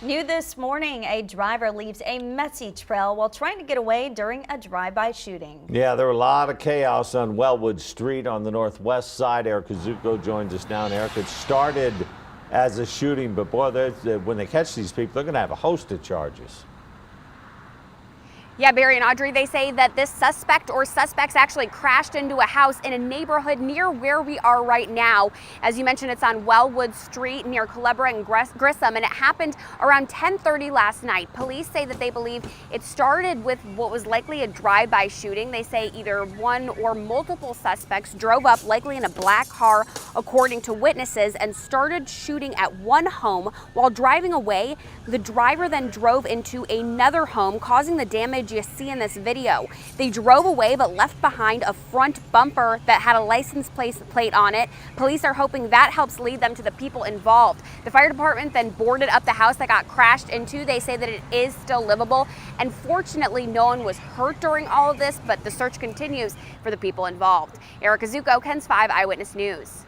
New this morning, a driver leaves a messy trail while trying to get away during a drive-by shooting. Yeah, there were a lot of chaos on Wellwood Street on the northwest side. Erica Zuko joins us now. And Erica, it started as a shooting, but boy, when they catch these people, they're going to have a host of charges. Yeah, Barry and Audrey, they say that this suspect or suspects actually crashed into a house in a neighborhood near where we are right now. As you mentioned, it's on Wellwood Street near Culebra and Grissom, and it happened around 10:30 last night. Police say that they believe it started with what was likely a drive-by shooting. They say either one or multiple suspects drove up, likely in a black car, according to witnesses, and started shooting at one home. While driving away, the driver then drove into another home, causing the damage you see in this video. They drove away but left behind a front bumper that had a license plate on it. Police are hoping that helps lead them to the people involved. The fire department then boarded up the house that got crashed into. They say that it is still livable, and fortunately no one was hurt during all of this, but the search continues for the people involved. Erica Zuko, KENS 5 Eyewitness News.